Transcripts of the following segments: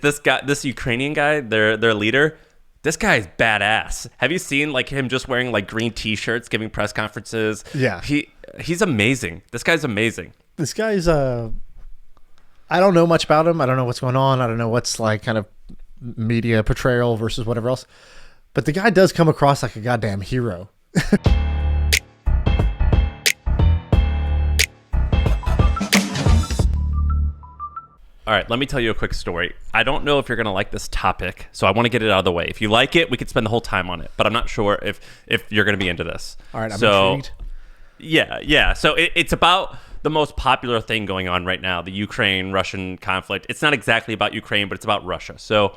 this Ukrainian guy, their leader, this guy is badass. Have you seen like him just wearing like green t-shirts, giving press conferences? Yeah. He's amazing. This guy's amazing. This guy's I don't know much about him. I don't know what's going on. I don't know what's like kind of media portrayal versus whatever else. But the guy does come across like a goddamn hero. All right, let me tell you a quick story. I don't know if you're going to like this topic, so I want to get it out of the way. If you like it, we could spend the whole time on it, but I'm not sure if you're going to be into this. All right, I'm intrigued. Yeah. So it's about the most popular thing going on right now, the Ukraine-Russian conflict. It's not exactly about Ukraine, but it's about Russia. So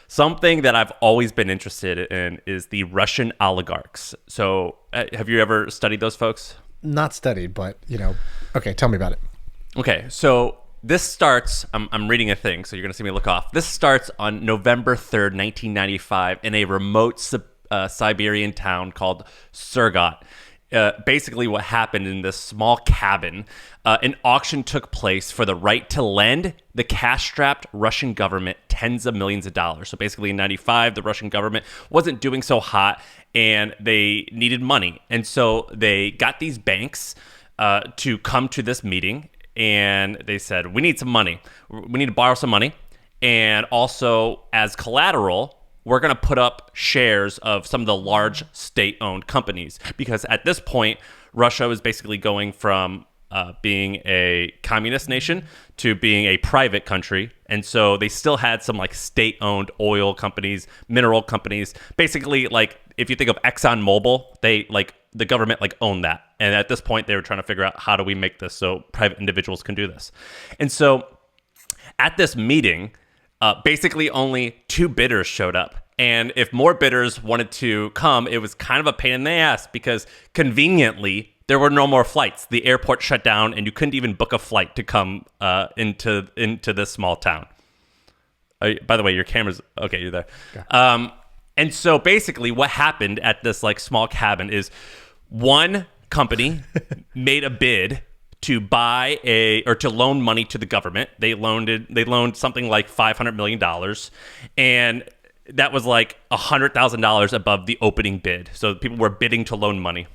something that I've always been interested in is the Russian oligarchs. So have you ever studied those folks? Not studied, but, okay, tell me about it. Okay, so this starts, I'm reading a thing, so you're going to see me look off. This starts on November 3rd, 1995, in a remote Siberian town called Surgot. Basically, what happened in this small cabin, an auction took place for the right to lend the cash-strapped Russian government tens of millions of dollars. So basically, in 95, the Russian government wasn't doing so hot, and they needed money. And so they got these banks to come to this meeting, and they said, we need some money. We need to borrow some money. And also, as collateral, we're going to put up shares of some of the large state-owned companies. Because at this point, Russia was basically going from being a communist nation to being a private country. And so they still had some like state-owned oil companies, mineral companies. Basically, like if you think of ExxonMobil, the government owned that. And at this point, they were trying to figure out how do we make this so private individuals can do this. And so at this meeting, basically only 2 bidders showed up. And if more bidders wanted to come, it was kind of a pain in the ass because conveniently, there were no more flights. The airport shut down and you couldn't even book a flight to come into this small town. By the way, your camera's... Okay, you're there. Yeah. And so basically what happened at this small cabin is one company made a bid to buy to loan money to the government. They loaned something like $500 million, and that was like $100,000 above the opening bid. So people were bidding to loan money,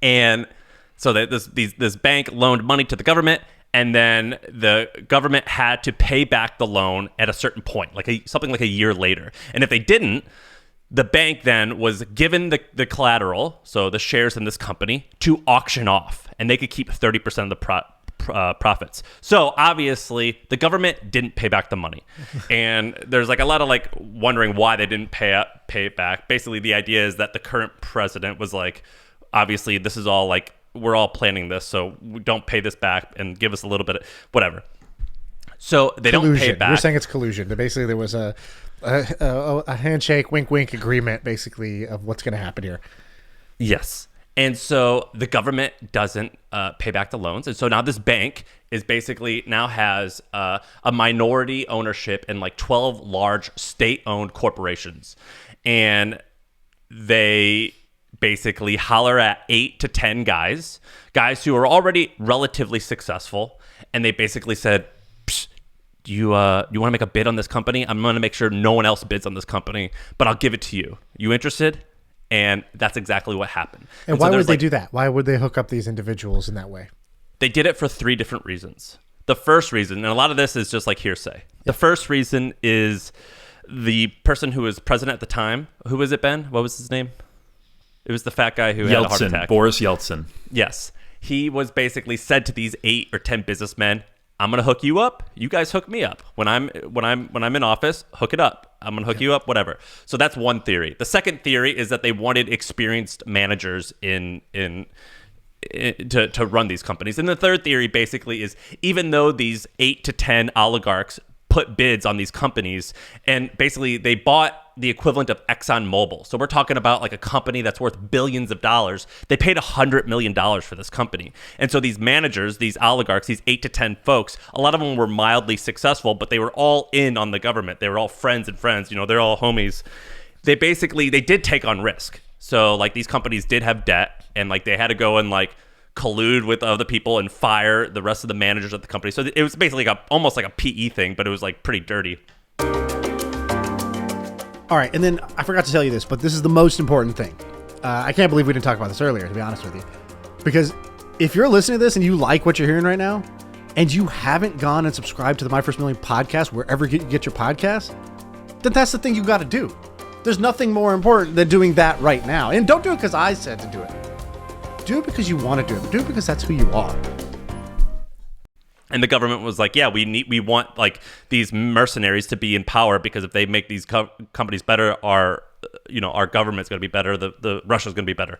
and so that this bank loaned money to the government, and then the government had to pay back the loan at a certain point, something like a year later. And if they didn't, the bank then was given the collateral, so the shares in this company, to auction off, and they could keep 30% of the profits. So obviously, the government didn't pay back the money, and there's a lot of wondering why they didn't pay it back. Basically, the idea is that the current president was obviously, this is all we're all planning this, so we don't pay this back and give us a little bit of whatever. So they collusion. Don't pay it back. You're saying it's collusion. Basically, there was a handshake, wink, wink agreement, basically, of what's going to happen here. Yes. And so the government doesn't pay back the loans. And so now this bank is basically now has a minority ownership in 12 large state-owned corporations. And they basically holler at 8 to 10 guys who are already relatively successful. And they basically said, you want to make a bid on this company? I'm going to make sure no one else bids on this company, but I'll give it to you. You interested? And that's exactly what happened. And why would they do that? Why would they hook up these individuals in that way? They did it for 3 different reasons. The first reason, and a lot of this is just hearsay. The first reason is the person who was president at the time. Who was it, Ben? What was his name? It was the fat guy who had a heart attack. Boris Yeltsin. Yes. He was basically said to these 8 or 10 businessmen, I'm going to hook you up. You guys hook me up. When I'm in office, hook it up. I'm going to hook you up, whatever. So that's one theory. The second theory is that they wanted experienced managers to run these companies. And the third theory basically is even though these 8 to 10 oligarchs put bids on these companies, and basically they bought the equivalent of ExxonMobil. So we're talking about a company that's worth billions of dollars. They paid $100 million for this company. And so these managers, these oligarchs, these 8 to 10 folks, a lot of them were mildly successful, but they were all in on the government. They were all friends, they're all homies. They did take on risk. So these companies did have debt, and they had to go and collude with other people and fire the rest of the managers of the company. So it was basically almost like a PE thing, but it was pretty dirty. All right, and then I forgot to tell you this, but this is the most important thing. I can't believe we didn't talk about this earlier, to be honest with you. Because if you're listening to this and you like what you're hearing right now, and you haven't gone and subscribed to the My First Million podcast wherever you get your podcast, then that's the thing you got to do. There's nothing more important than doing that right now. And don't do it because I said to do it. Do it because you want to do it. Do it because that's who you are. And the government was like, yeah, we want like these mercenaries to be in power, because if they make these companies better, our government's going to be better. The Russia's going to be better.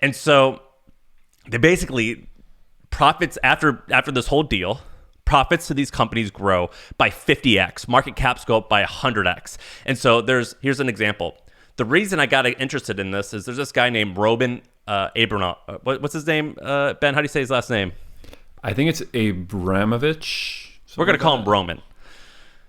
And so they basically, profits after this whole deal, profits to these companies grow by 50x. Market caps go up by 100x. And so here's an example. The reason I got interested in this is there's this guy named Roman Abramovich. What's his name? Ben, how do you say his last name? I think it's Abramovich. We're going to call him Roman.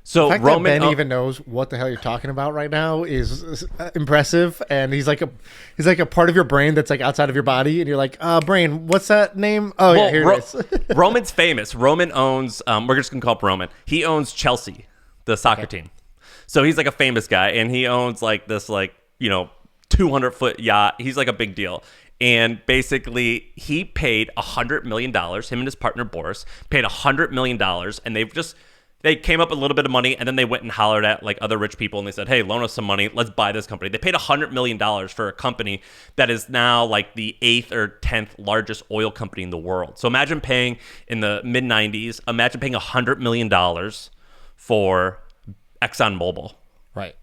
So the fact Roman, that Ben even knows what the hell you're talking about right now is impressive, and he's like a part of your brain that's like outside of your body, and you're like, brain, what's that name? Oh, yeah, here it is. Roman's famous. Roman owns, we're just going to call him Roman. He owns Chelsea, the soccer team. So he's like a famous guy, and he owns like this 200-foot yacht. He's like a big deal. And basically, he paid $100 million. Him and his partner, Boris, paid $100 million. And they came up with a little bit of money, and then they went and hollered at like other rich people, and they said, hey, loan us some money. Let's buy this company. They paid $100 million for a company that is now like the 8th or 10th largest oil company in the world. So imagine paying, in the mid-90s, imagine paying $100 million for ExxonMobil. Right.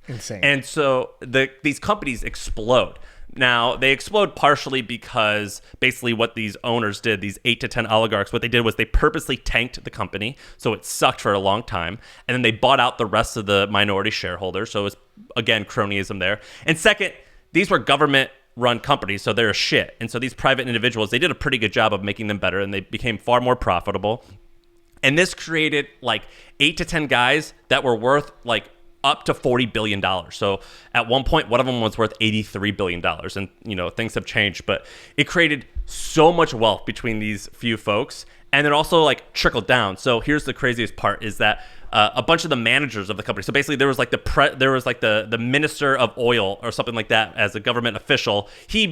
Insane. And so these companies explode. Now, they explode partially because basically what these owners did, these 8 to 10 oligarchs, what they did was they purposely tanked the company, so it sucked for a long time, and then they bought out the rest of the minority shareholders, so it was, again, cronyism there. And second, these were government-run companies, so they're shit. And so these private individuals, they did a pretty good job of making them better, and they became far more profitable. And this created like 8 to 10 guys that were worth like up to $40 billion. So at one point, one of them was worth $83 billion. And, things have changed, but it created so much wealth between these few folks. And then also like trickled down. So here's the craziest part is that a bunch of the managers of the company. So basically there was like the minister of oil or something like that as a government official. He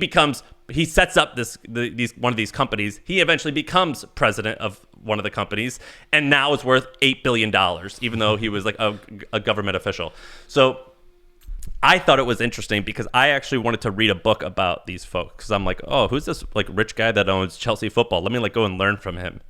sets up one of these companies. He eventually becomes president of one of the companies, and now it's worth $8 billion, even though he was like a government official. So I thought it was interesting because I actually wanted to read a book about these folks, because I'm like, oh, who's this like rich guy that owns Chelsea football? Let me like go and learn from him.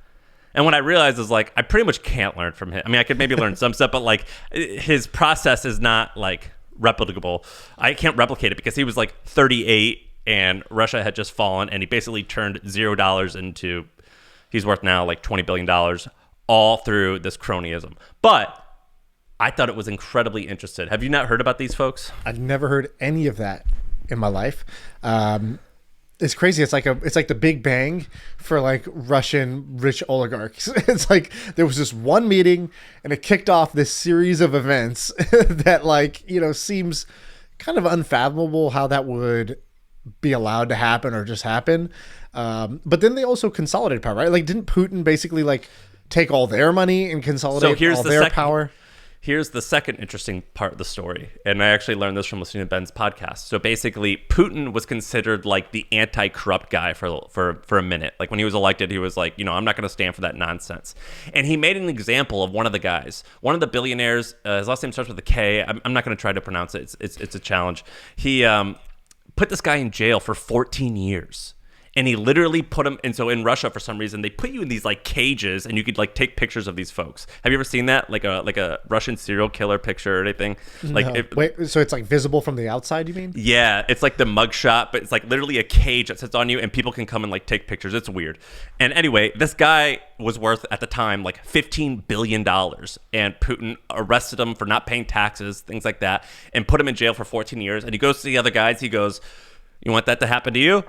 And what I realized is like I pretty much can't learn from him. I mean, I could maybe learn some stuff, but like his process is not like replicable. I can't replicate it because he was like 38 and Russia had just fallen, and he basically turned $0 into, he's worth now like $20 billion, all through this cronyism. But I thought it was incredibly interesting. Have you not heard about these folks? I've never heard any of that in my life. It's crazy. It's like the Big Bang for like Russian rich oligarchs. It's like there was this one meeting and it kicked off this series of events that like, seems kind of unfathomable how that would be allowed to happen or just happen. But then they also consolidated power, right? Like didn't Putin basically like take all their money and consolidate all their power? Here's the second interesting part of the story, and I actually learned this from listening to Ben's podcast. So basically, Putin was considered like the anti-corrupt guy for a minute. Like when he was elected, he was like, I'm not going to stand for that nonsense. And he made an example of one of the guys, one of the billionaires. His last name starts with a K. I'm not going to try to pronounce it. It's a challenge. He put this guy in jail for 14 years. And he literally put him, and so in Russia, for some reason, they put you in these like cages, and you could like take pictures of these folks. Have you ever seen that, like a Russian serial killer picture or anything? Like, no. Wait, so it's like visible from the outside? You mean? Yeah, it's like the mugshot, but it's like literally a cage that sits on you, and people can come and like take pictures. It's weird. And anyway, this guy was worth at the time like $15 billion, and Putin arrested him for not paying taxes, things like that, and put him in jail for 14 years. And he goes to the other guys. He goes, you want that to happen to you?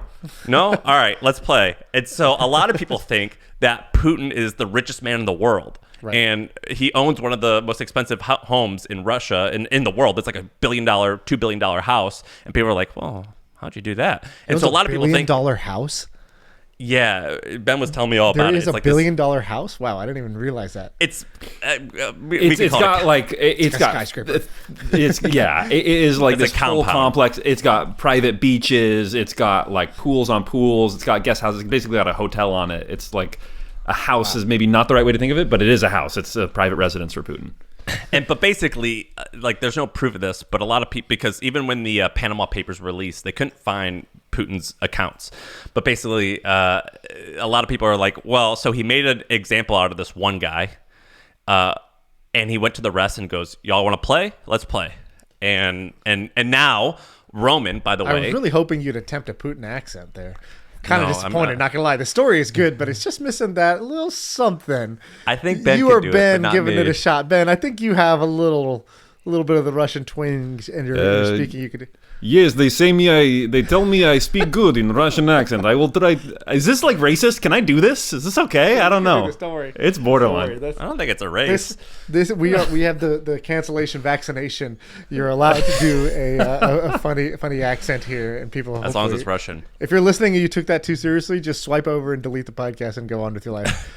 No? All right, let's play. And so a lot of people think that Putin is the richest man in the world. Right. And he owns one of the most expensive homes in Russia and in the world. It's like $1 billion, $2 billion house. And people are like, well, how'd you do that? And so a lot of people think... $1 billion house? Yeah, Ben was telling me all There about is it. a It's billion-dollar house. Wow, I didn't even realize that. It's It's got like it's a got skyscraper. It's yeah. It is like It's a this whole compound. complex. It's got private beaches. It's got like pools on pools. It's got guest houses. It's basically got a hotel on it. It's like a house is maybe not the right way to think of it, but it is a house. It's a private residence for Putin. But basically, like, there's no proof of this, but a lot of people, because even when the Panama Papers were released, they couldn't find Putin's accounts. But basically, a lot of people are like, well, so he made an example out of this one guy, and he went to the rest and goes, y'all want to play? Let's play. And now Roman, by the I way, was really hoping you'd attempt a Putin accent there. Kind of No, I'm disappointed, not gonna lie. The story is good, but it's just missing that little something. I think Ben you could or do it, Ben but not giving me. it a shot. Ben, I think you have a little bit of the Russian twinge in your speaking. You could. Yes, they tell me I speak good in Russian accent. I will try. Is this like racist? Can I do this? Is this okay? I don't know. Don't worry. It's borderline. I don't think it's a race. We have the cancellation vaccination. You're allowed to do a funny accent here, and people. As long as it's Russian. If you're listening and you took that too seriously, just swipe over and delete the podcast and go on with your life.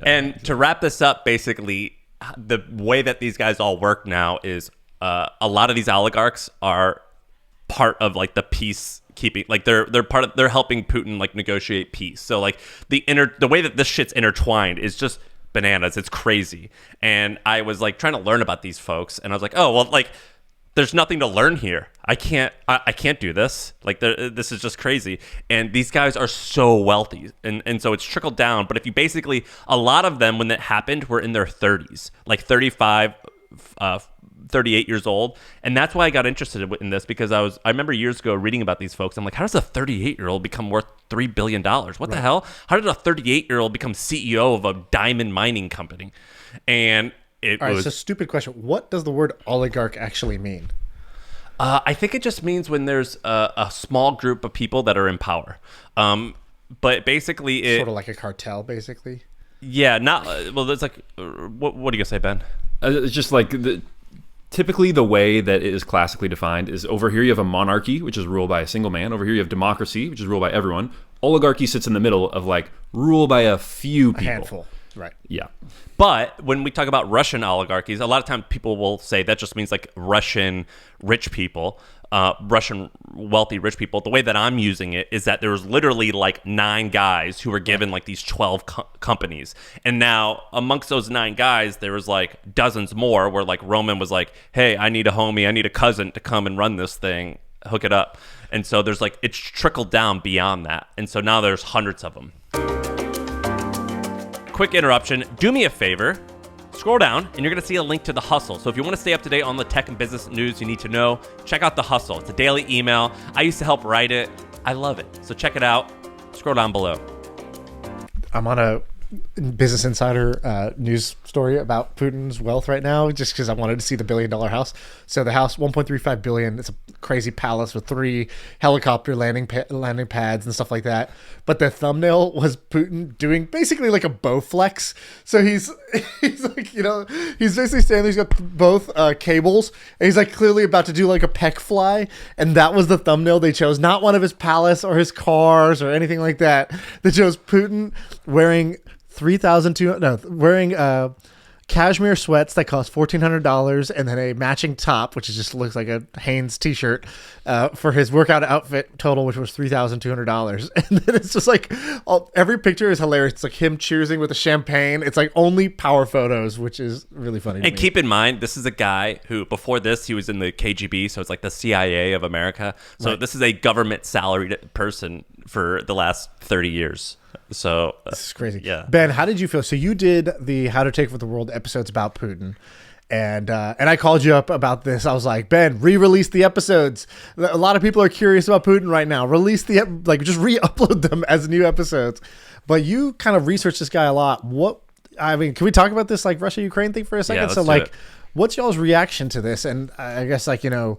And to wrap this up, basically, the way that these guys all work now is a lot of these oligarchs are part of like the peacekeeping, like they're helping Putin like negotiate peace. So like the way that this shit's intertwined is just bananas. It's crazy. And I was like trying to learn about these folks, and I was like, oh well, like there's nothing to learn here. I can't do this. Like this is just crazy. And these guys are so wealthy, and so it's trickled down. But if you basically, a lot of them when that happened were in their 30s, like 35. 38 years old, and that's why I got interested in this, because I remember years ago reading about these folks. I'm like, how does a 38-year-old become worth $3 billion? What the hell? How did a 38-year-old become CEO of a diamond mining company? And it All right, was so stupid question. What does the word oligarch actually mean? I think it just means when there's a small group of people that are in power. But basically, Sort of like a cartel, basically. yeah, not well. There's like, what are you gonna say, Ben? It's just like typically the way that it is classically defined is over here you have a monarchy, which is ruled by a single man. Over here you have democracy, which is ruled by everyone. Oligarchy sits in the middle of like rule by a few people. A handful, right. Yeah. But when we talk about Russian oligarchies, a lot of times people will say that just means like Russian rich people, Russian wealthy rich people. The way that I'm using it is that there was literally like 9 guys who were given like these 12 companies. And now amongst those 9 guys, there was like dozens more where like Roman was like, hey, I need a homie, I need a cousin to come and run this thing, hook it up. And so there's like, it's trickled down beyond that. And so now there's hundreds of them. Quick interruption. Do me a favor. Scroll down, and you're going to see a link to The Hustle. So if you want to stay up to date on the tech and business news you need to know, check out The Hustle. It's a daily email. I used to help write it. I love it. So check it out. Scroll down below. I'm on a Business Insider news story about Putin's wealth right now, just because I wanted to see the $1 billion house. So the house, $1.35 billion. It's a crazy palace with 3 helicopter landing pads and stuff like that. But the thumbnail was Putin doing basically like a Bowflex. So he's like, he's basically standing there. He's got both cables, and he's like clearly about to do like a peck fly. And that was the thumbnail they chose, not one of his palace or his cars or anything like that. They chose Putin wearing cashmere sweats that cost $1,400, and then a matching top, which just looks like a Hanes t-shirt, for his workout outfit total, which was $3,200. And then it's just like every picture is hilarious. It's like him cheersing with a champagne. It's like only power photos, which is really funny. And keep in mind, this is a guy who, before this, he was in the KGB, so it's like the CIA of America. So This is a government salaried person for the last 30 years. So this is crazy. Yeah. Ben, how did you feel? So you did the How to Take Over the World episodes about Putin, and I called you up about this. I was like, Ben, re-release the episodes. A lot of people are curious about Putin right now. Release just re-upload them as new episodes. But you kind of researched this guy a lot. Can we talk about this like Russia-Ukraine thing for a second? Yeah, let's do it. What's y'all's reaction to this? And I guess the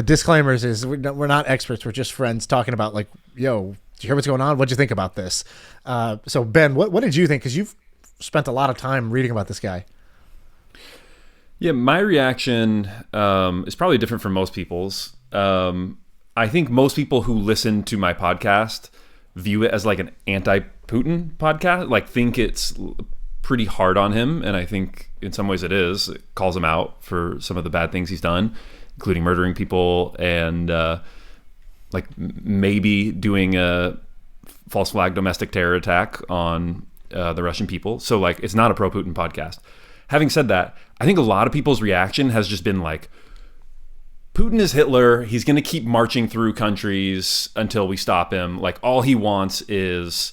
disclaimers is we're not experts. We're just friends talking about like, yo, do you hear what's going on? What'd you think about this? So Ben, what did you think? Because you've spent a lot of time reading about this guy. Yeah, my reaction is probably different from most people's. I think most people who listen to my podcast view it as like an anti-Putin podcast, like think it's pretty hard on him, and I think in some ways it is. It calls him out for some of the bad things he's done, including murdering people and like maybe doing a false flag domestic terror attack on the Russian people. So like it's not a pro-Putin podcast. Having said that, I think a lot of people's reaction has just been like, Putin is Hitler. He's going to keep marching through countries until we stop him. Like all he wants is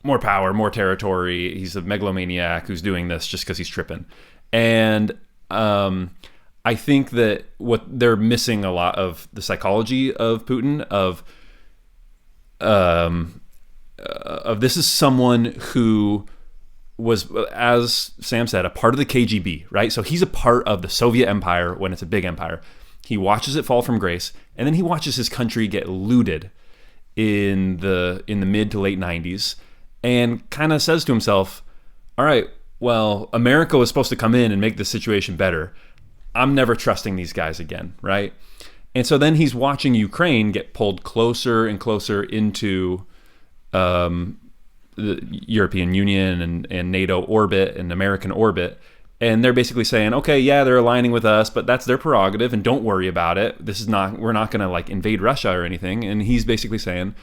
more power, more territory. He's a megalomaniac who's doing this just because he's tripping. And I think that what they're missing a lot of the psychology of Putin of this is someone who was, as Sam said, a part of the KGB, right? So he's a part of the Soviet Empire when it's a big empire. He watches it fall from grace, and then he watches his country get looted in the mid to late 90s, and kind of says to himself, all right, well, America was supposed to come in and make the situation better. I'm never trusting these guys again, right? And so then he's watching Ukraine get pulled closer and closer into the European Union and NATO orbit and American orbit. And they're basically saying, okay, yeah, they're aligning with us, but that's their prerogative, and don't worry about it. We're not going to like invade Russia or anything. And he's basically saying,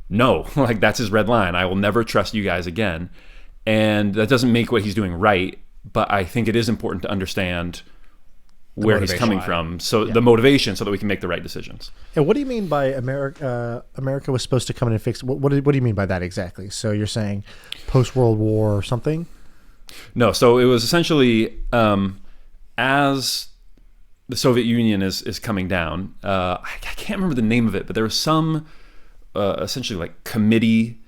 no, like that's his red line. I will never trust you guys again. And that doesn't make what he's doing right, but I think it is important to understand where he's coming from. So the motivation, so that we can make the right decisions. And what do you mean by America was supposed to come in and fix? What do you mean by that exactly? So you're saying post-World War or something? No, so it was essentially as the Soviet Union is coming down. I can't remember the name of it, but there was some essentially like committee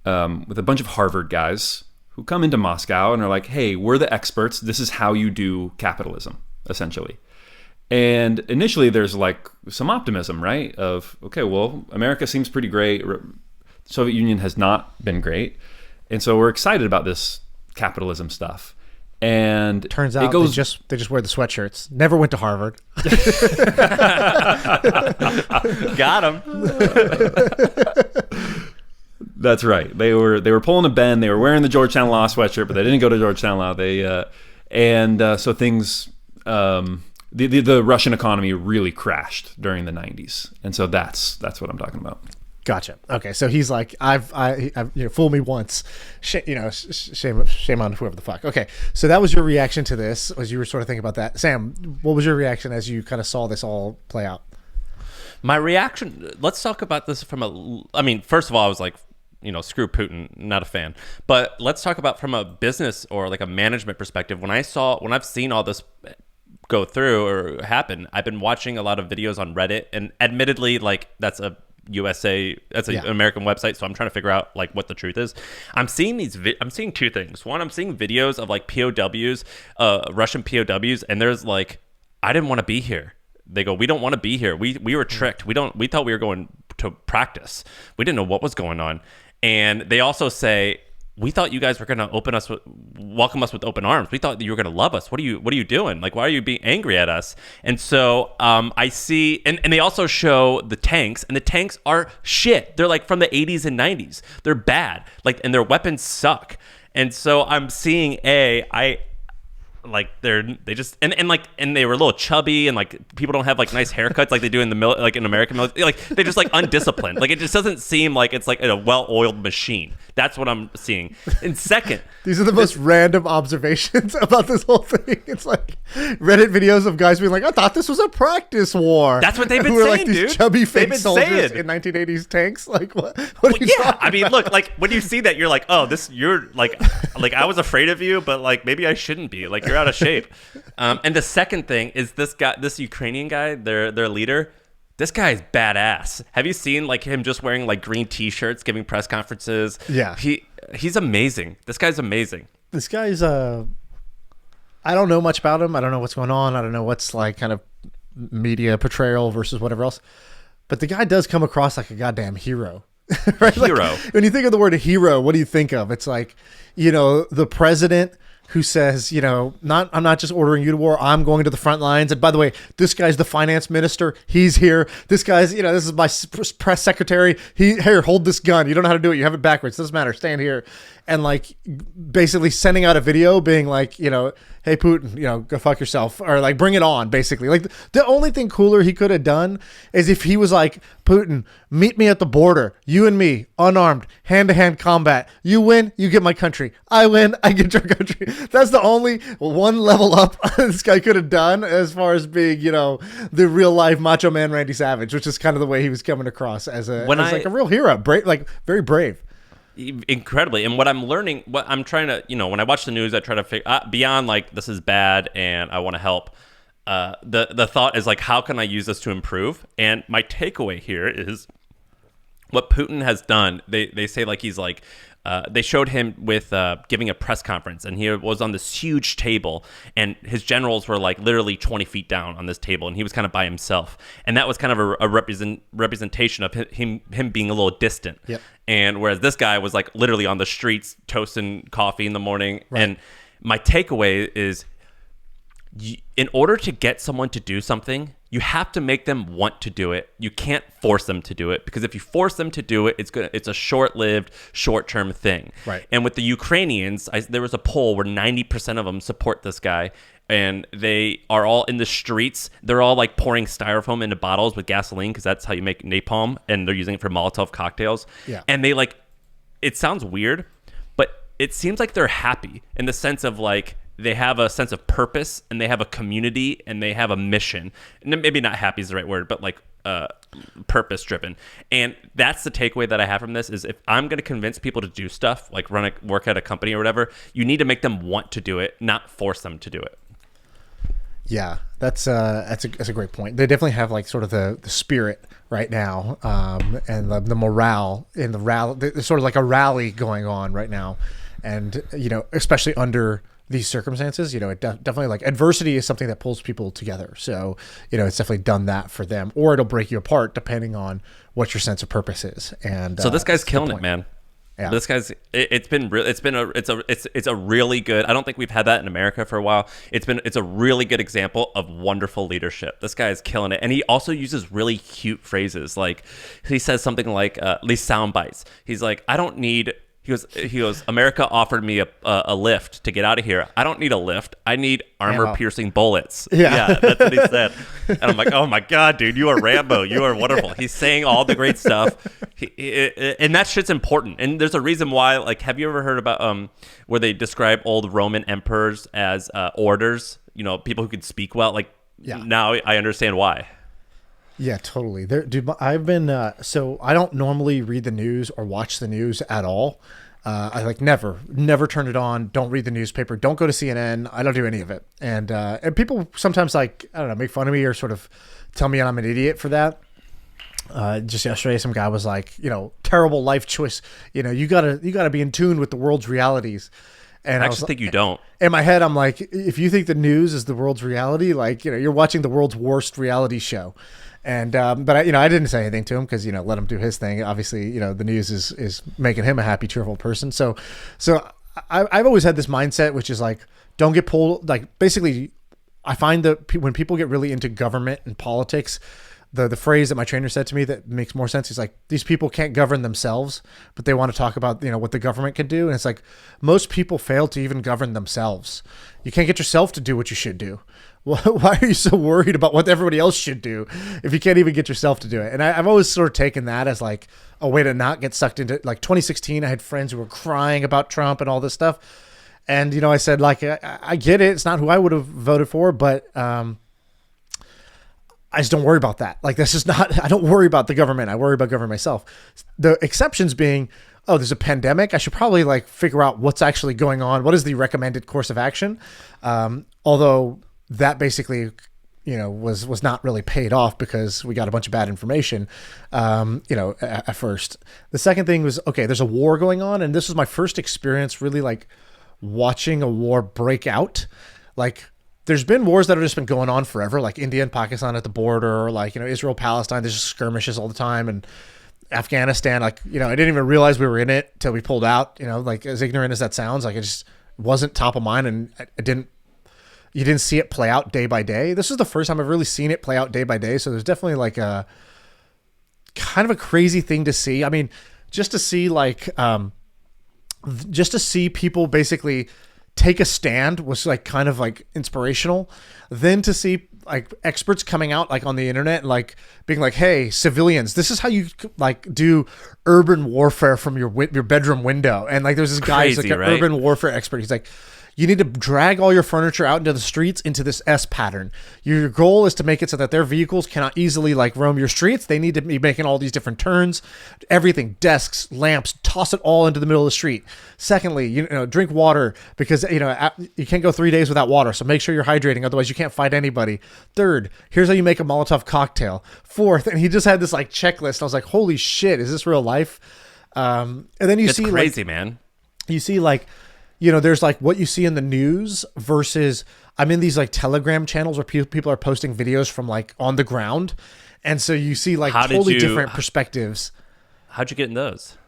with a bunch of Harvard guys who come into Moscow and are like, "Hey, we're the experts. This is how you do capitalism, essentially." And initially, there's like some optimism, right? Of okay, well, America seems pretty great. The Soviet Union has not been great, and so we're excited about this capitalism stuff. And turns out they just wear the sweatshirts. Never went to Harvard. Got him. That's right. They were pulling a bend. They were wearing the Georgetown Law sweatshirt, but they didn't go to Georgetown Law. So things. The Russian economy really crashed during the 90s, and so that's what I'm talking about. Gotcha. Okay, so he's like, I've fool me once, shame on whoever the fuck. Okay, so that was your reaction to this, as you were sort of thinking about that. Sam, what was your reaction as you kind of saw this all play out? My reaction. Let's talk about this from first of all, I was like, screw Putin, not a fan. But let's talk about from a business or like a management perspective. When I've seen all this go through or happen, I've been watching a lot of videos on Reddit, and admittedly, like that's an American website, so I'm trying to figure out like what the truth is. I'm seeing I'm seeing two things. One, I'm seeing videos of like POWs, Russian POWs, and there's like, I didn't want to be here. They go, we don't want to be here. We were tricked. We thought we were going to practice. We didn't know what was going on. And they also say, we thought you guys were going to welcome us with open arms. We thought that you were going to love us. What are you doing? Like, why are you being angry at us? And so I see, and they also show the tanks, and the tanks are shit. They're like from the 80s and 90s. They're bad. Like, and their weapons suck. And so I'm seeing like they were a little chubby, and like people don't have like nice haircuts like they do in in American military. Like they're just like undisciplined. Like it just doesn't seem like it's like a well-oiled machine. That's what I'm seeing. And second, these are the most random observations about this whole thing. It's like Reddit videos of guys being like, I thought this was a practice war. That's what they've been saying, like these dude. Chubby fake soldiers in 1980s tanks. Like what are you talking about? Look, like when you see that, you're like, oh, you're like I was afraid of you, but like maybe I shouldn't be. Like you're out of shape. And the second thing is this Ukrainian guy, their leader. This guy is badass. Have you seen like him just wearing like green t-shirts, giving press conferences? Yeah. He's amazing. This guy's amazing. This guy's I don't know much about him. I don't know what's going on. I don't know what's like kind of media portrayal versus whatever else. But the guy does come across like a goddamn hero. Right? Hero. Like, when you think of the word hero, what do you think of? It's like, the president who says, I'm not just ordering you to war. I'm going to the front lines. And by the way, this guy's the finance minister. He's here. This guy's, this is my press secretary. Here, hold this gun. You don't know how to do it. You have it backwards. Doesn't matter. Stand here. And like basically sending out a video being like, hey, Putin, go fuck yourself, or like bring it on, basically. Like the only thing cooler he could have done is if he was like, Putin, meet me at the border, you and me, unarmed, hand-to-hand combat. You win, you get my country. I win, I get your country. That's the only one level up this guy could have done as far as being, the real life Macho Man Randy Savage, which is kind of the way he was coming across as like a real hero, brave, like very brave. Incredibly. And what I'm learning, what I'm trying to, when I watch the news, I try to figure beyond like this is bad and I want to help. The thought is like, how can I use this to improve? And my takeaway here is what Putin has done. They say like he's like they showed him with giving a press conference, and he was on this huge table, and his generals were like literally 20 feet down on this table, and he was kind of by himself, and that was kind of a representation of him being a little distant. Yep. And whereas this guy was like literally on the streets toasting coffee in the morning. Right. And my takeaway is, in order to get someone to do something, you have to make them want to do it. You can't force them to do it, because if you force them to do it, it's a short-lived, short-term thing. Right. And with the Ukrainians, there was a poll where 90% of them support this guy, and they are all in the streets. They're all like pouring styrofoam into bottles with gasoline, because that's how you make napalm, and they're using it for Molotov cocktails. Yeah. And they like, it sounds weird, but it seems like they're happy in the sense of like, they have a sense of purpose, and they have a community, and they have a mission. And maybe not happy is the right word, but like purpose driven. And that's the takeaway that I have from this is, if I'm going to convince people to do stuff like work at a company or whatever, you need to make them want to do it, not force them to do it. Yeah, that's a great point. They definitely have like sort of the spirit right now, and the morale in the rally. There's sort of like a rally going on right now, and especially under these circumstances, it definitely, like, adversity is something that pulls people together. So, it's definitely done that for them, or it'll break you apart depending on what your sense of purpose is. And so this guy's killing it, man. Yeah. This guy's it's a really good. I don't think we've had that in America for a while. It's a really good example of wonderful leadership. This guy is killing it, and he also uses really cute phrases. Like he says something like these sound bites. He's like, I don't need. He goes. America offered me a lift to get out of here. I don't need a lift. I need armor-piercing bullets. Yeah, that's what he said. And I'm like, oh my god, dude, you are Rambo. You are wonderful. He's saying all the great stuff, and that shit's important. And there's a reason why. Like, have you ever heard about where they describe old Roman emperors as orators? People who could speak well. Like, now I understand why. Yeah, totally. Dude, I've been so I don't normally read the news or watch the news at all. I like never turn it on. Don't read the newspaper. Don't go to CNN. I don't do any of it. And people sometimes, like, I don't know, make fun of me or sort of tell me I'm an idiot for that. Just yesterday, some guy was like, terrible life choice. You gotta be in tune with the world's realities. And I just think you don't. In my head, I'm like, if you think the news is the world's reality, like, you're watching the world's worst reality show. And but I didn't say anything to him, because let him do his thing. Obviously, the news is making him a happy, cheerful person. So I've always had this mindset, which is like, don't get pulled. Like, basically, I find that when people get really into government and politics, the phrase that my trainer said to me that makes more sense is like, these people can't govern themselves, but they want to talk about what the government can do. And it's like, most people fail to even govern themselves. You can't get yourself to do what you should do. Why are you so worried about what everybody else should do if you can't even get yourself to do it? And I've always sort of taken that as like a way to not get sucked into, like, 2016. I had friends who were crying about Trump and all this stuff. And, I said, like, I get it. It's not who I would have voted for, but I just don't worry about that. Like, this is not, I don't worry about the government. I worry about government myself. The exceptions being, oh, there's a pandemic. I should probably like figure out what's actually going on. What is the recommended course of action? Although that basically, was not really paid off, because we got a bunch of bad information, at first. The second thing was, okay, there's a war going on. And this was my first experience really like watching a war break out. Like, there's been wars that have just been going on forever, like India and Pakistan at the border, like, Israel, Palestine, there's just skirmishes all the time. And Afghanistan, like, I didn't even realize we were in it till we pulled out, like, as ignorant as that sounds, like, wasn't top of mind, and you didn't see it play out day by day. This is the first time I've really seen it play out day by day. So there's definitely like a kind of a crazy thing to see. I mean, just to see people basically take a stand was like kind of like inspirational. Then to see like experts coming out like on the internet and like being like, hey, civilians, this is how you like do urban warfare from your bedroom window. And like there's this guy who's like an urban warfare expert. He's like, you need to drag all your furniture out into the streets into this S pattern. Your goal is to make it so that their vehicles cannot easily like roam your streets. They need to be making all these different turns, everything, desks, lamps, toss it all into the middle of the street. Secondly, you know, drink water because, you know, you can't go 3 days without water. So make sure you're hydrating. Otherwise you can't fight anybody. Third, here's how you make a Molotov cocktail. Fourth, and he just had this like checklist. I was like, holy shit, is this real life? And then you see crazy, like, man. You see like, you know, there's like what you see in the news versus I'm in these like Telegram channels where people are posting videos from like on the ground. And so you see like totally different perspectives. How'd you get in those?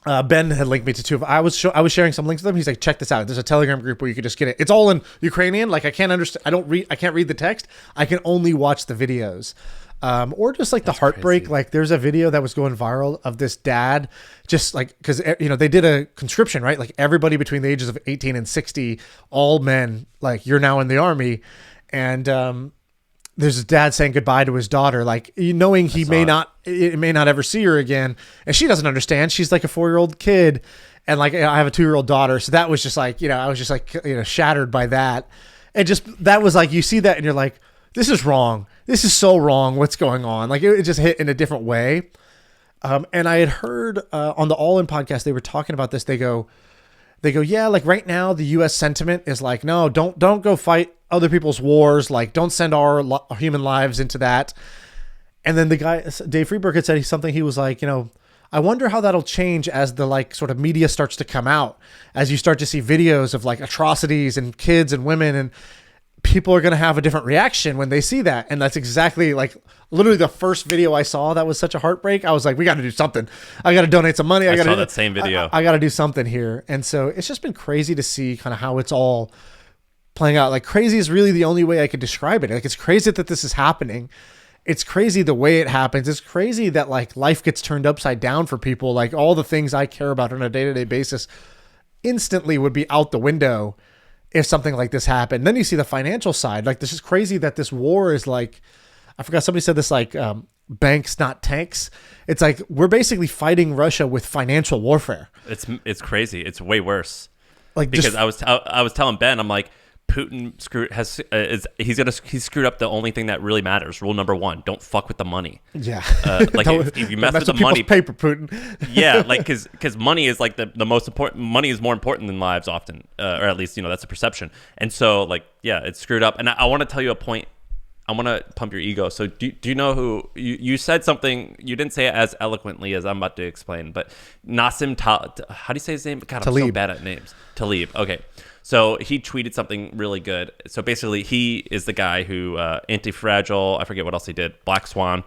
Ben had linked me to two of I was sharing some links to them. He's like, check this out. There's a Telegram group where you could just get it. It's all in Ukrainian. Like I can't understand. I can't read the text. I can only watch the videos. Or just like the heartbreak. Crazy. Like there's a video that was going viral of this dad just like, cause you know, they did a conscription, right? Like everybody between the ages of 18 and 60, all men, like you're now in the army. And, there's a dad saying goodbye to his daughter, like knowing he may not ever see her again. And she doesn't understand. She's like a 4-year-old kid. And like, I have a 2-year-old daughter. So that was just like, you know, I was just like, you know, shattered by that. And just, that was like, you see that and you're like, this is wrong. This is so wrong. What's going on? Like it just hit in a different way. And I had heard on the All In podcast, they were talking about this. They go, yeah, like right now the U.S. sentiment is like, no, don't go fight other people's wars. Like don't send our human lives into that. And then the guy, Dave Freeberg, had said something. He was like, you know, I wonder how that'll change as the like sort of media starts to come out, as you start to see videos of like atrocities and kids and women, and people are going to have a different reaction when they see that. And that's exactly like literally the first video I saw that was such a heartbreak. I was like, we got to do something. I got to donate some money. I saw that same video. I got to do something here. And so it's just been crazy to see kind of how it's all playing out. Like crazy is really the only way I could describe it. Like it's crazy that this is happening. It's crazy the way it happens. It's crazy that like life gets turned upside down for people. Like all the things I care about on a day-to-day basis instantly would be out the window if something like this happened. Then you see the financial side. Like this is crazy that this war is like, I forgot, somebody said this, like banks, not tanks. It's like, we're basically fighting Russia with financial warfare. It's crazy. It's way worse. Like because I was telling Ben, I'm like, Putin he's screwed up the only thing that really matters. Rule number 1: don't fuck with the money. Yeah, like if you mess with the money, paper, Putin. Yeah, like because money is like the most important. Money is more important than lives often, or at least, you know, that's a perception. And so like, yeah, it's screwed up. And I want to tell you a point. I want to pump your ego. So do you know who you said something? You didn't say it as eloquently as I'm about to explain, but Nassim how do you say his name? God, I'm so bad at names. Talib. Okay. So he tweeted something really good. So basically, he is the guy who Anti-Fragile. I forget what else he did. Black Swan.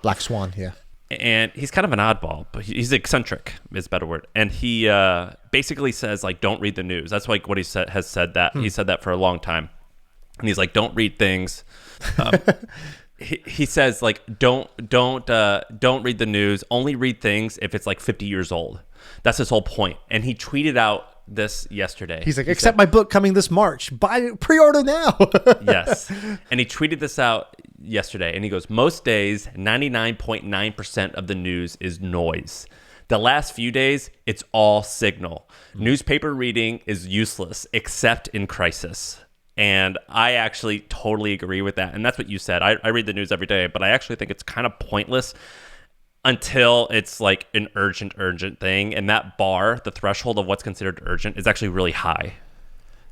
Yeah. And he's kind of an oddball, but he's eccentric is a better word. And he basically says like, don't read the news. That's like what he has said that. He said that for a long time. And he's like, don't read things. He says like, don't read the news. Only read things if it's like 50 years old. That's his whole point. And he tweeted out this yesterday. He's like, except my book coming this March. Pre-order now. Yes. And he tweeted this out yesterday, and he goes, most days, 99.9% of the news is noise. The last few days, it's all signal. Newspaper reading is useless, except in crisis. And I actually totally agree with that. And that's what you said. I read the news every day, but I actually think it's kind of pointless until it's like an urgent thing. And that bar, the threshold of what's considered urgent, is actually really high.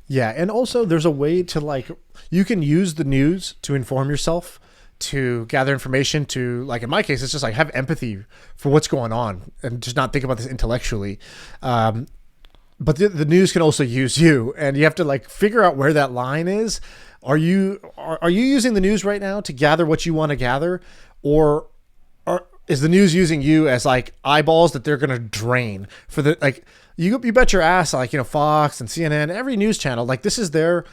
Yeah. And also there's a way to like, you can use the news to inform yourself, to gather information, to like, in my case, it's just like have empathy for what's going on and just not think about this intellectually. But the news can also use you, and you have to like figure out where that line is. Are you using the news right now to gather what you want to gather, or is the news using you as like eyeballs that they're gonna drain for the like you bet your ass like Fox and CNN, every news channel, like this is their,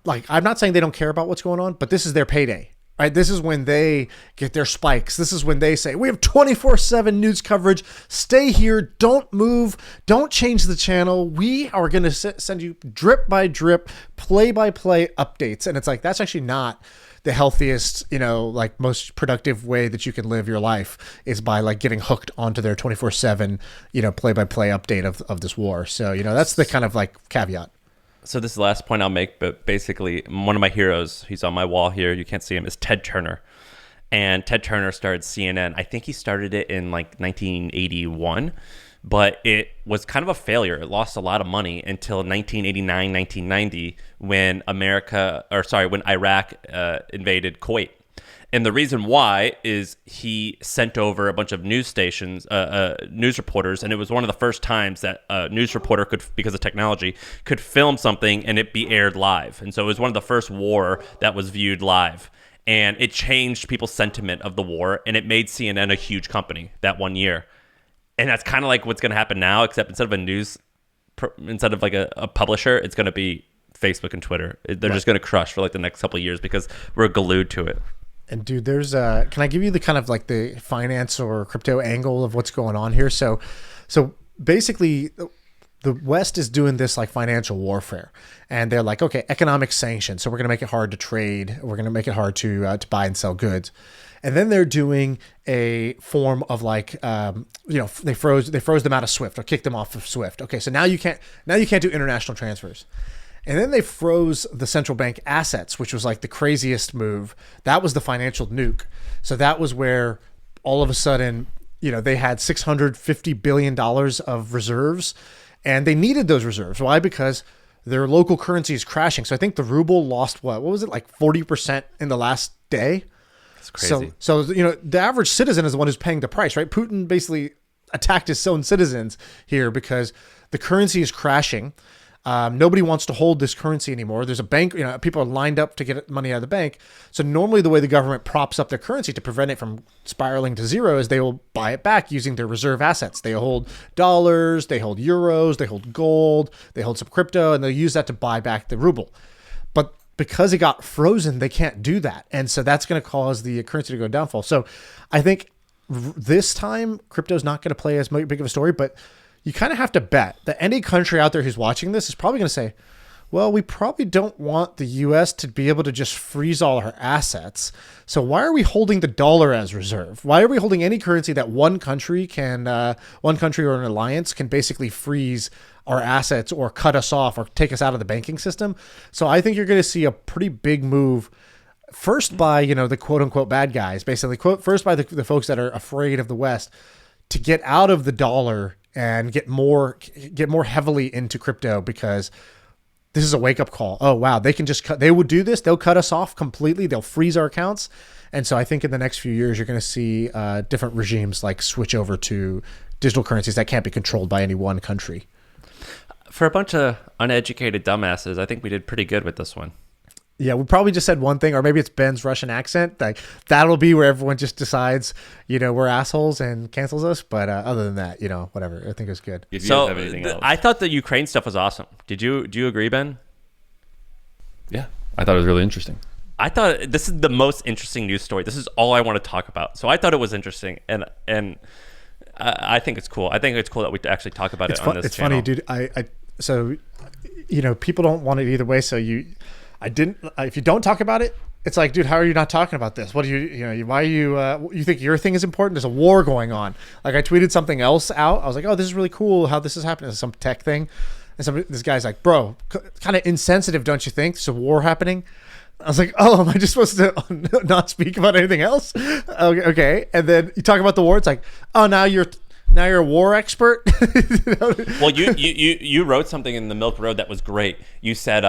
like, I'm not saying they don't care about what's going on, but this is their payday. Right, this is when they get their spikes. This is when they say, we have 24/7 news coverage. Stay here. Don't move. Don't change the channel. We are going to send you drip by drip, play by play updates. And it's like, that's actually not the healthiest, like most productive way that you can live your life is by like getting hooked onto their 24/7, play by play update of this war. So, that's the kind of like caveat. So this is the last point I'll make, but basically one of my heroes, he's on my wall here, you can't see him, is Ted Turner. And Ted Turner started CNN. I think he started it in like 1981, but it was kind of a failure. It lost a lot of money until 1989, 1990, when when Iraq invaded Kuwait. And the reason why is he sent over a bunch of news stations, news reporters, and it was one of the first times that a news reporter could, because of technology, could film something and it be aired live. And so it was one of the first war that was viewed live. And it changed people's sentiment of the war, and it made CNN a huge company that one year. And that's kind of like what's going to happen now, except instead of like a publisher, it's going to be Facebook and Twitter. They're just going to crush for like the next couple of years because we're glued to it. And dude, there's can I give you the kind of like the finance or crypto angle of what's going on here? So basically the West is doing this like financial warfare, and they're like, okay, economic sanctions. So we're going to make it hard to trade. We're going to make it hard to buy and sell goods. And then they're doing a form of like, they froze them out of SWIFT or kicked them off of SWIFT. Okay. So now you can't do international transfers. And then they froze the central bank assets, which was like the craziest move. That was the financial nuke. So that was where all of a sudden, they had $650 billion of reserves, and they needed those reserves. Why? Because their local currency is crashing. So I think the ruble lost what was it, like 40% in the last day? That's crazy. So the average citizen is the one who's paying the price, right? Putin basically attacked his own citizens here because the currency is crashing. Nobody wants to hold this currency anymore. There's a bank, people are lined up to get money out of the bank. So normally the way the government props up their currency to prevent it from spiraling to zero is they will buy it back using their reserve assets. They hold dollars, they hold euros, they hold gold, they hold some crypto, and they'll use that to buy back the ruble. But because it got frozen, they can't do that. And so that's going to cause the currency to go downfall. So I think this time crypto is not going to play as big of a story, but you kind of have to bet that any country out there who's watching this is probably going to say, well, we probably don't want the U.S. to be able to just freeze all our assets. So why are we holding the dollar as reserve? Why are we holding any currency that one country or an alliance can basically freeze our assets or cut us off or take us out of the banking system? So I think you're going to see a pretty big move. First by, the quote unquote bad guys, basically first by the folks that are afraid of the West to get out of the dollar and get more heavily into crypto, because this is a wake up call. Oh, wow. They would do this. They'll cut us off completely. They'll freeze our accounts. And so I think in the next few years, you're going to see different regimes like switch over to digital currencies that can't be controlled by any one country. For a bunch of uneducated dumbasses, I think we did pretty good with this one. Yeah, we probably just said one thing, or maybe it's Ben's Russian accent. Like that'll be where everyone just decides, we're assholes and cancels us. But other than that, whatever. I think it was good. If you don't have anything else. I thought the Ukraine stuff was awesome. Do you agree, Ben? Yeah, I thought it was really interesting. I thought this is the most interesting news story. This is all I want to talk about. So I thought it was interesting, and I think it's cool. I think it's cool that we actually talk about it on this channel. It's funny, dude. So people don't want it either way. So if you don't talk about it, it's like, dude, how are you not talking about this? What do why are you, you think your thing is important? There's a war going on. Like I tweeted something else out. I was like, oh, this is really cool how this is happening. Some tech thing. And this guy's like, bro, kind of insensitive, don't you think? There's a war happening. I was like, oh, am I just supposed to not speak about anything else? Okay. And then you talk about the war. It's like, oh, now you're a war expert. Well, you wrote something in the Milk Road that was great. You said,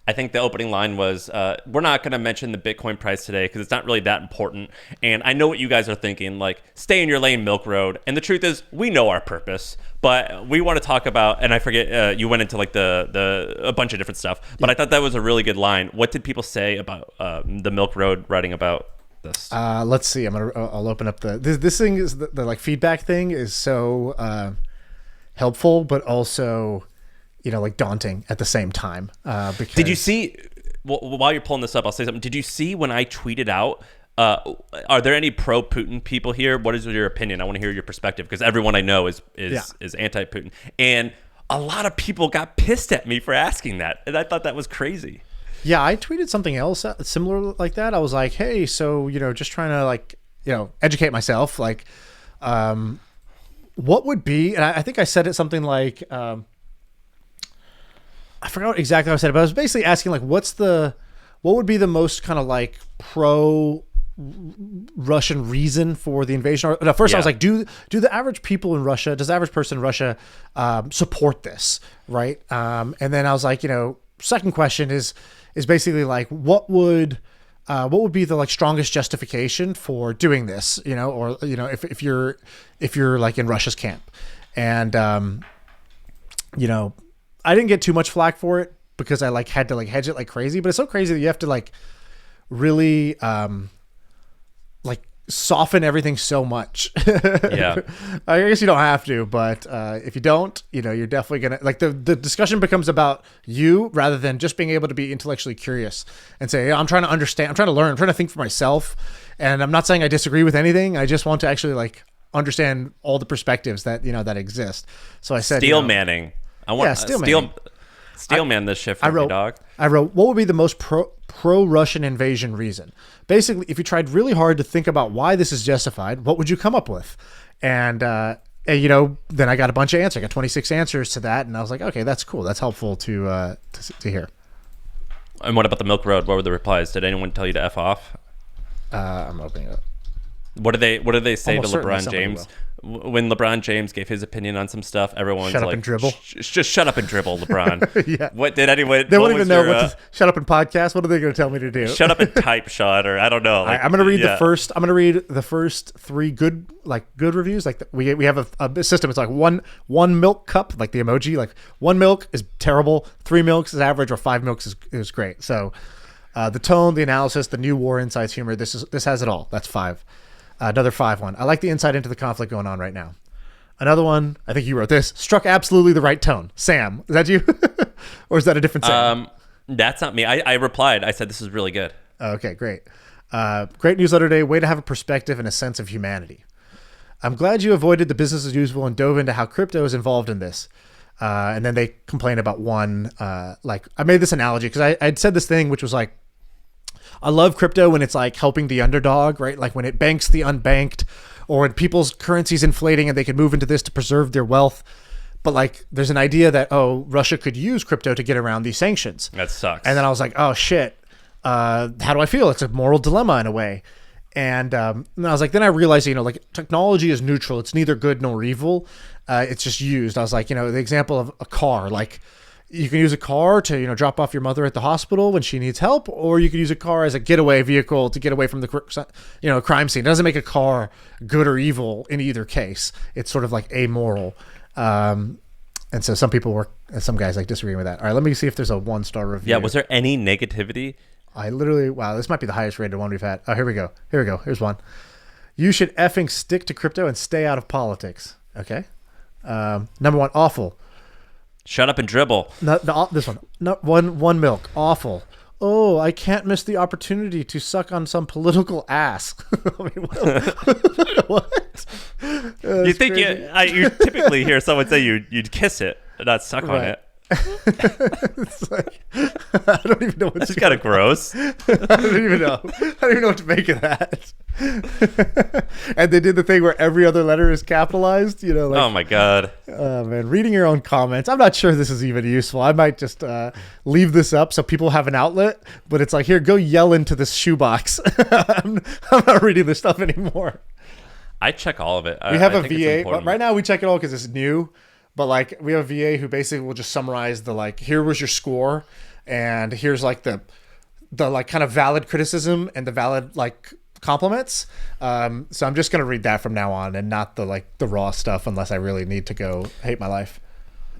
I think the opening line was, we're not going to mention the Bitcoin price today because it's not really that important. And I know what you guys are thinking, like, stay in your lane, Milk Road. And the truth is, we know our purpose, but we want to talk about, and I forget, you went into like a bunch of different stuff, but I thought that was a really good line. What did people say about the Milk Road writing about this? Let's see. I'll open up this thing is the like feedback thing is so helpful, but also, like daunting at the same time. Because Did you see? Well, while you're pulling this up, I'll say something. Did you see when I tweeted out? Are there any pro-Putin people here? What is your opinion? I want to hear your perspective because everyone I know is anti-Putin, and a lot of people got pissed at me for asking that, and I thought that was crazy. Yeah, I tweeted something else similar like that. I was like, hey, so, just trying to like, educate myself. Like, what would be, and I think I said it something like, I forgot exactly how I said it, but I was basically asking like, what would be the most kind of like pro-Russian reason for the invasion? At first I was like, do the average people in Russia, does the average person in Russia support this, right? And then I was like, second question is basically like, what would be the like strongest justification for doing this, or if you're like in Russia's camp, and I didn't get too much flack for it because I like had to like hedge it like crazy, but it's so crazy that you have to like really like soften everything so much. Yeah. I guess you don't have to, but if you don't, you're definitely gonna like the discussion becomes about you rather than just being able to be intellectually curious and say, I'm trying to understand, I'm trying to learn, I'm trying to think for myself, and I'm not saying I disagree with anything. I just want to actually like understand all the perspectives that that exist. So I said Steel manning. I want Steel man this shit for me, dog. I wrote, what would be the most pro-Russian invasion reason? Basically, if you tried really hard to think about why this is justified, what would you come up with? And then I got a bunch of answers. I got 26 answers to that, and I was like, okay, that's cool. That's helpful to hear. And what about the Milk Road? What were the replies? Did anyone tell you to F off? I'm opening it up. What did they say Almost to certainly LeBron James? When LeBron James gave his opinion on some stuff, everyone's shut like, up and dribble. Just shut up and dribble, LeBron. Yeah. What did anyone? They won't even know what to shut up and podcast. What are they going to tell me to do? Shut up and type, Sean, or I don't know. Like, I'm going to read the first. I'm going to read the first 3 good reviews. Like we have a system. It's like one milk cup, like the emoji. Like 1 milk is terrible, 3 milks is average, or 5 milks is great. So the tone, the analysis, the new war insights, humor. This has it all. That's 5. Another 5 one. I like the insight into the conflict going on right now. Another one, I think you wrote this, struck absolutely the right tone. Sam, is that you? Or is that a different Sam? That's not me. I replied. I said, this is really good. Okay, great. Great newsletter today. Way to have a perspective and a sense of humanity. I'm glad you avoided the business as usual and dove into how crypto is involved in this. And then they complain about one, like I made this analogy because I'd said this thing, which was like, I love crypto when it's like helping the underdog, right? Like when it banks the unbanked, or when people's currency's inflating and they can move into this to preserve their wealth. But like, there's an idea that, Russia could use crypto to get around these sanctions. That sucks. And then I was like, oh shit, how do I feel? It's a moral dilemma in a way. And I was like, then I realized, like technology is neutral. It's neither good nor evil. It's just used. I was like, the example of a car, like you can use a car to, drop off your mother at the hospital when she needs help, or you could use a car as a getaway vehicle to get away from the, crime scene. It doesn't make a car good or evil in either case. It's sort of like amoral. And so some guys like disagreeing with that. All right, let me see if there's a 1-star review. Yeah, was there any negativity? Wow, this might be the highest rated one we've had. Oh, here we go. Here's one. You should effing stick to crypto and stay out of politics. Okay. Number 1, awful. Shut up and dribble. This one. Not one milk. Awful. Oh, I can't miss the opportunity to suck on some political ass. I mean, what? You think you typically hear someone say you'd kiss it, not suck on it. It's like, I don't even know what. That's kind of gross. I don't even know what to make of that. And they did the thing where every other letter is capitalized. Oh my god. Man, reading your own comments. I'm not sure this is even useful. I might just leave this up so people have an outlet. But it's like, here, go yell into this shoebox. I'm not reading this stuff anymore. I check all of it. We have a VA. Right now we check it all because it's new. But like we have a VA who basically will just summarize the like, here was your score, and here's like the like kind of valid criticism and the valid like compliments. So I'm just gonna read that from now on and not the raw stuff unless I really need to go hate my life.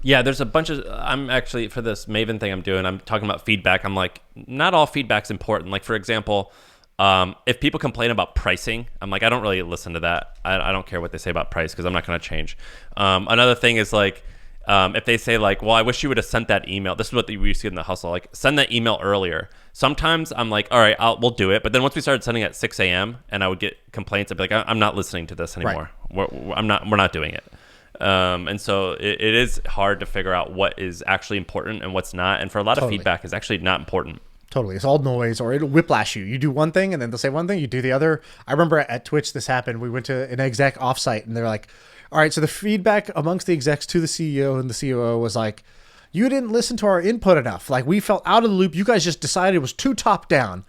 Yeah, there's a bunch of. I'm actually for this Maven thing I'm doing. I'm talking about feedback. I'm like, not all feedback's important. Like for example, If people complain about pricing, I'm like, I don't really listen to that. I don't care what they say about price because I'm not going to change. Another thing is like, if they say like, well, I wish you would have sent that email. This is what we used to get in the hustle. Like, send that email earlier. Sometimes I'm like, all right, we'll do it. But then once we started sending at 6 a.m. and I would get complaints, I'd be like, I'm not listening to this anymore. Right. We're not doing it. And so it is hard to figure out what is actually important and what's not. And for a lot of feedback is actually not important. Totally. It's all noise, or it'll whiplash you. You do one thing and then they'll say one thing, you do the other. I remember at Twitch this happened. We went to an exec offsite and they're like, all right, so the feedback amongst the execs to the CEO and the COO was like, you didn't listen to our input enough. Like, we felt out of the loop. You guys just decided it was too top down.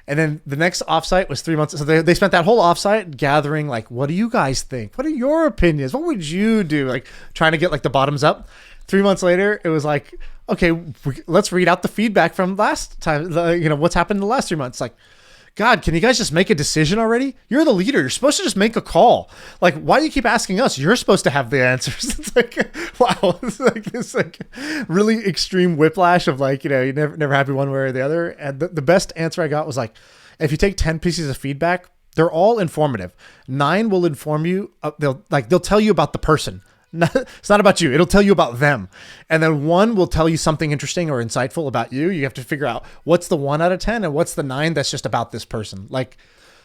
And then the next offsite was 3 months. So they spent that whole offsite gathering, like, what do you guys think? What are your opinions? What would you do? Like, trying to get like the bottoms up. 3 months later, it was like, okay, let's read out the feedback from last time. What's happened in the last 3 months. Like, God, can you guys just make a decision already? You're the leader. You're supposed to just make a call. Like, why do you keep asking us? You're supposed to have the answers. It's like, wow. It's like this like really extreme whiplash of like, you're never happy one way or the other. And the best answer I got was like, if you take 10 pieces of feedback, they're all informative. 9 will inform you. They'll tell you about the person. It's not about you. It'll tell you about them. And then 1 will tell you something interesting or insightful about you. You have to figure out what's the 1 out of 10 and what's the 9 that's just about this person. Like,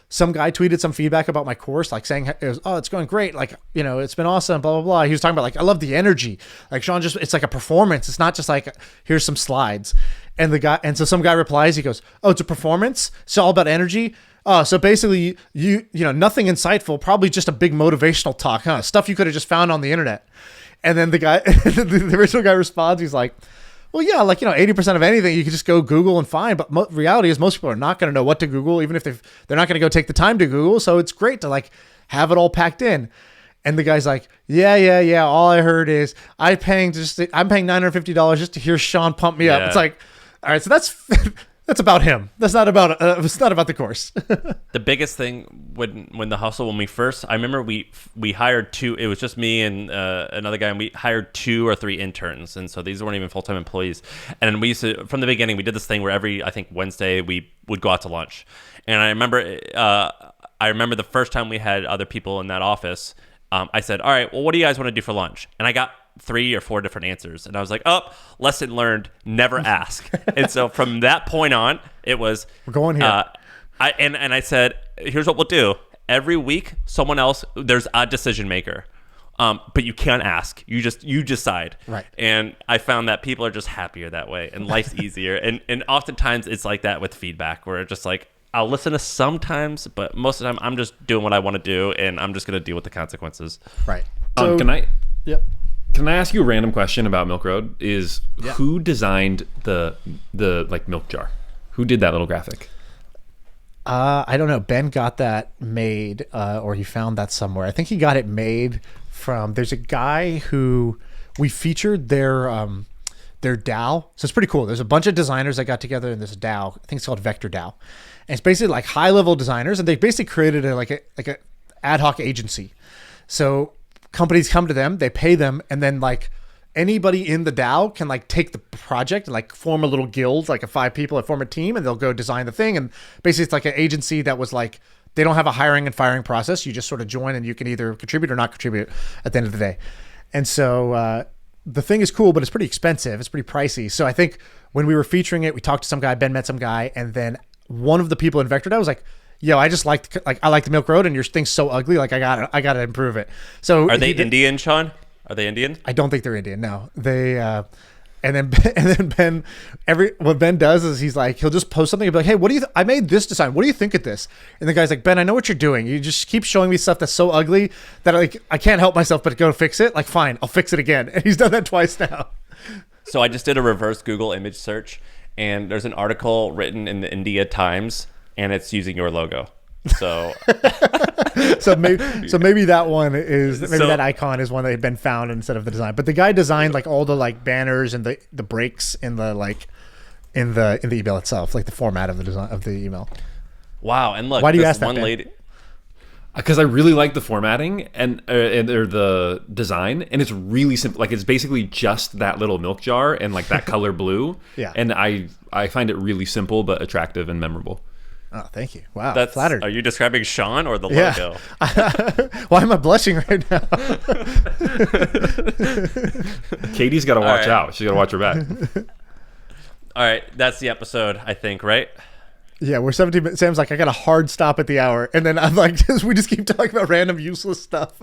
some guy tweeted some feedback about my course, like saying, it's going great. Like, it's been awesome, blah, blah, blah. He was talking about like, I love the energy. Like, Shaan, it's like a performance. It's not just like, here's some slides. And so some guy replies, he goes, oh, it's a performance. It's all about energy. So basically you nothing insightful, probably just a big motivational talk, huh? Stuff you could have just found on the internet. And then the guy, the original guy responds, he's like, well, yeah, like, 80% of anything you can just go Google and find. But reality is most people are not going to know what to Google, even if they're not going to go take the time to Google. So it's great to like have it all packed in. And the guy's like, yeah. All I heard is I'm paying $950 just to hear Shaan pump me up. It's like, all right, so that's about him. That's not about it's not about the course. The biggest thing when the hustle, when we first, I remember we hired 2. It was just me and another guy, and we hired 2 or 3 interns, and so these weren't even full-time employees. And we used to, from the beginning, we did this thing where every, I think, Wednesday we would go out to lunch. And I remember the first time we had other people in that office. I said, all right, well, what do you guys want to do for lunch? And I got 3 or 4 different answers. And I was like, lesson learned, never ask. And so from that point on, it was, we're going here. I said, here's what we'll do. Every week, someone else, there's a decision maker. But you can't ask. You decide. Right. And I found that people are just happier that way, and life's easier. And oftentimes it's like that with feedback, where it's just like, I'll listen to sometimes, but most of the time I'm just doing what I want to do, and I'm just going to deal with the consequences. Right. So, Yep. Can I ask you a random question about Milk Road? Who designed the like milk jar? Who did that little graphic? I don't know. Ben got that made, or he found that somewhere. I think he got it made from. There's a guy who we featured their DAO. So it's pretty cool. There's a bunch of designers that got together in this DAO. I think it's called Vector DAO, and it's basically like high level designers, and they basically created a ad hoc agency. So companies come to them, they pay them, and then like anybody in the DAO can like take the project and like form a little guild, like 5 people that form a team, and they'll go design the thing. And basically it's like an agency that was like, they don't have a hiring and firing process. You just sort of join and you can either contribute or not contribute at the end of the day. And so the thing is cool, but it's pretty expensive. It's pretty pricey. So I think when we were featuring it, we talked to some guy, Ben met some guy, and then one of the people in Vector DAO was like, yo, I just like the Milk Road, and your thing's so ugly. Like I gotta improve it. So are they Indian, Shaan? Are they Indian? I don't think they're Indian. No, they. And then Ben, what Ben does is he's like, he'll just post something and be like, hey, what do you? I made this design. What do you think of this? And the guy's like, Ben, I know what you're doing. You just keep showing me stuff that's so ugly that I can't help myself but go fix it. Like, fine, I'll fix it again. And he's done that twice now. So I just did a reverse Google image search, and there's an article written in the India Times, and it's using your logo. So so maybe that one is that icon is one that had been found instead of the design. But the guy designed like all the like banners and the breaks in the email itself, like the format of the design of the email. Wow! And look, why do you ask that, one Ben? lady? Because I really like the formatting and the design, and it's really simple. Like, it's basically just that little milk jar and like that color blue. Yeah. And I find it really simple but attractive and memorable. Oh, thank you. Wow, That's flattered. Are you describing Shaan or the Yeah. logo? Why am I blushing right now? Katie's got to watch right. out. She's got to watch her back. All right, that's the episode, I think, right? Yeah, we're 17 minutes. Sam's like, I got a hard stop at the hour. And then I'm like, we just keep talking about random useless stuff.